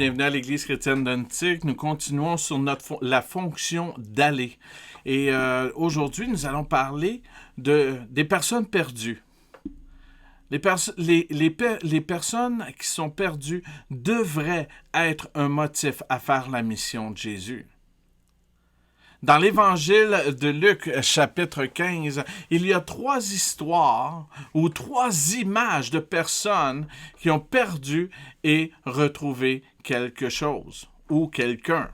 bienvenue à l'Église chrétienne d'Antique. Nous continuons sur la fonction d'aller. Et aujourd'hui, nous allons parler des personnes perdues. Les personnes qui sont perdues devraient être un motif à faire la mission de Jésus. Dans l'Évangile de Luc, chapitre 15, il y a 3 histoires ou 3 images de personnes qui ont perdu et retrouvé quelque chose ou quelqu'un.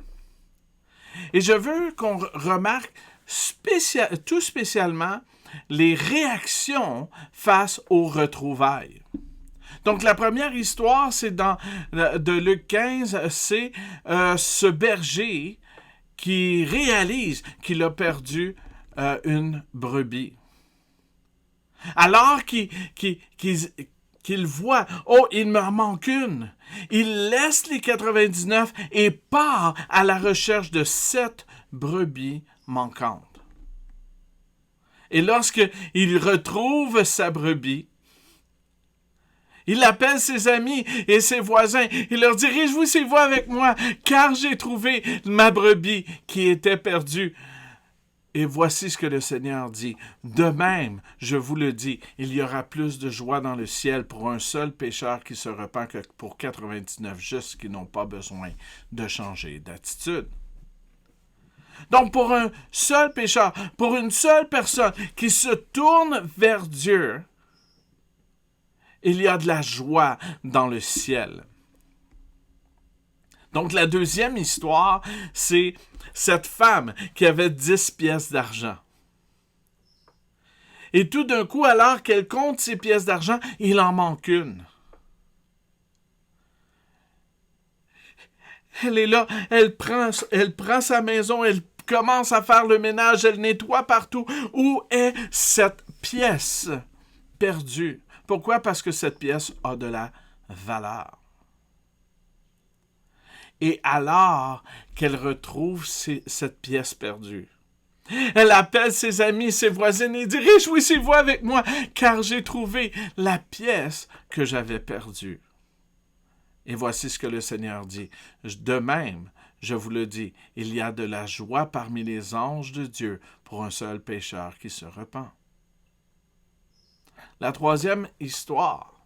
Et je veux qu'on remarque tout spécialement les réactions face aux retrouvailles. Donc, la première histoire, c'est de Luc 15, c'est ce berger qui réalise qu'il a perdu une brebis. Alors qu'il voit, oh, il me manque une, il laisse les 99 et part à la recherche de 7 brebis manquantes. Et lorsqu'il retrouve sa brebis, il appelle ses amis et ses voisins. Il leur dit, « Réjouissez-vous avec moi, car j'ai trouvé ma brebis qui était perdue. » Et voici ce que le Seigneur dit. « De même, je vous le dis, il y aura plus de joie dans le ciel pour un seul pécheur qui se repent que pour 99 justes qui n'ont pas besoin de changer d'attitude. » Donc, pour un seul pécheur, pour une seule personne qui se tourne vers Dieu, il y a de la joie dans le ciel. Donc, la deuxième histoire, c'est cette femme qui avait 10 pièces d'argent. Et tout d'un coup, alors qu'elle compte ses pièces d'argent, il en manque une. Elle est là, elle prend sa maison, elle commence à faire le ménage, elle nettoie partout. Où est cette pièce perdue? Pourquoi? Parce que cette pièce a de la valeur. Et alors qu'elle retrouve cette pièce perdue, elle appelle ses amis, ses voisines et dit « Réjouissez-vous avec moi, car j'ai trouvé la pièce que j'avais perdue. » Et voici ce que le Seigneur dit. « De même, je vous le dis, il y a de la joie parmi les anges de Dieu pour un seul pécheur qui se repent. » La troisième histoire,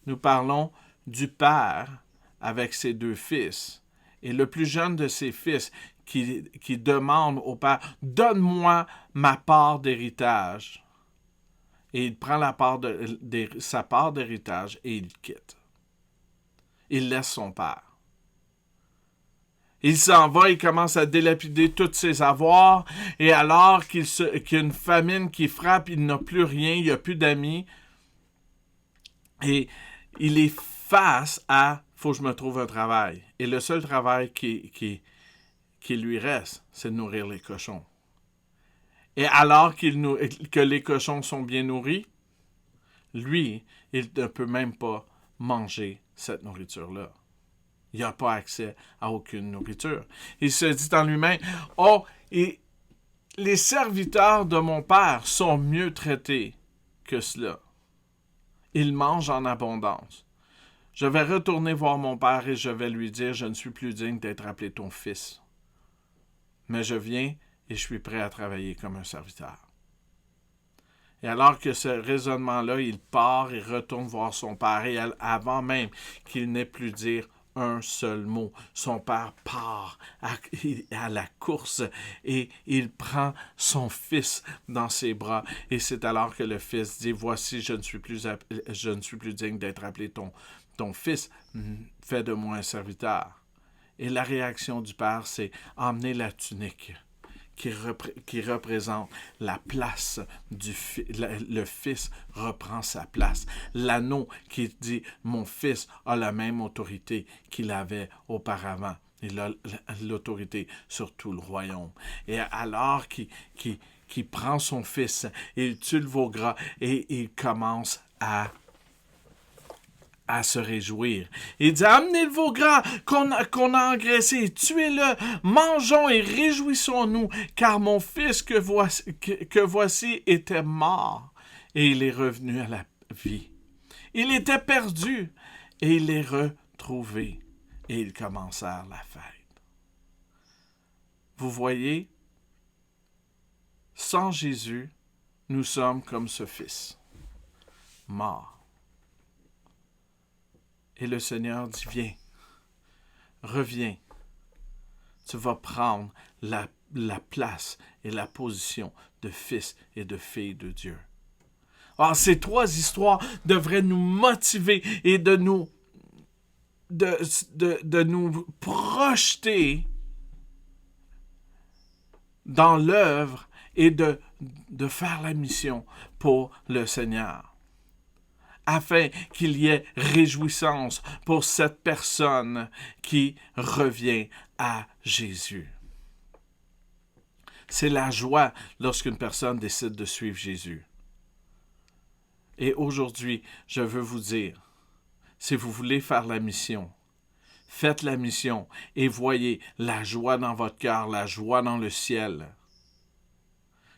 nous parlons du père avec ses 2 fils. Et le plus jeune de ses fils qui demande au père, « Donne-moi ma part d'héritage. » Et il prend sa part d'héritage et il quitte. Il laisse son père. Il s'en va, il commence à dilapider tous ses avoirs, et alors qu'il y a une famine qui frappe, il n'a plus rien, il n'a plus d'amis, et il est face à « faut que je me trouve un travail ». Et le seul travail qui lui reste, c'est de nourrir les cochons. Et alors que les cochons sont bien nourris, lui, il ne peut même pas manger cette nourriture-là. Il n'a pas accès à aucune nourriture. Il se dit en lui-même, « Oh, et les serviteurs de mon père sont mieux traités que cela. Ils mangent en abondance. Je vais retourner voir mon père et je vais lui dire, je ne suis plus digne d'être appelé ton fils. Mais je viens et je suis prêt à travailler comme un serviteur. » Et alors que ce raisonnement-là, il part et retourne voir son père. Et avant même qu'il n'ait plus dire un seul mot, son père part à la course et il prend son fils dans ses bras. Et c'est alors que le fils dit, « Voici, je ne suis plus digne d'être appelé ton fils. Fais de moi un serviteur. » Et la réaction du père, c'est « Emmenez la tunique. » Qui représente la place le fils reprend sa place. L'anneau qui dit « Mon fils a la même autorité qu'il avait auparavant. » Il a l'autorité sur tout le royaume. Et alors qu'il prend son fils, il tue le veau gras et il commence à se réjouir. Il dit, « Amenez le veau gras qu'on a engraissé, tuez-le, mangeons et réjouissons-nous, car mon fils que voici était mort, et il est revenu à la vie. Il était perdu, et il est retrouvé. » Et ils commencèrent la fête. Vous voyez, sans Jésus, nous sommes comme ce fils, mort. Et le Seigneur dit, viens, reviens. Tu vas prendre la place et la position de fils et de fille de Dieu. Alors, ces trois histoires devraient nous motiver et de nous projeter dans l'œuvre et de faire la mission pour le Seigneur, afin qu'il y ait réjouissance pour cette personne qui revient à Jésus. C'est la joie lorsqu'une personne décide de suivre Jésus. Et aujourd'hui, je veux vous dire, si vous voulez faire la mission, faites la mission et voyez la joie dans votre cœur, la joie dans le ciel.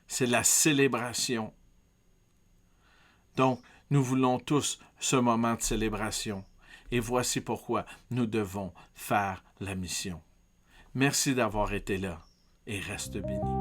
C'est la célébration. Donc, nous voulons tous ce moment de célébration. Et voici pourquoi nous devons faire la mission. Merci d'avoir été là et reste béni.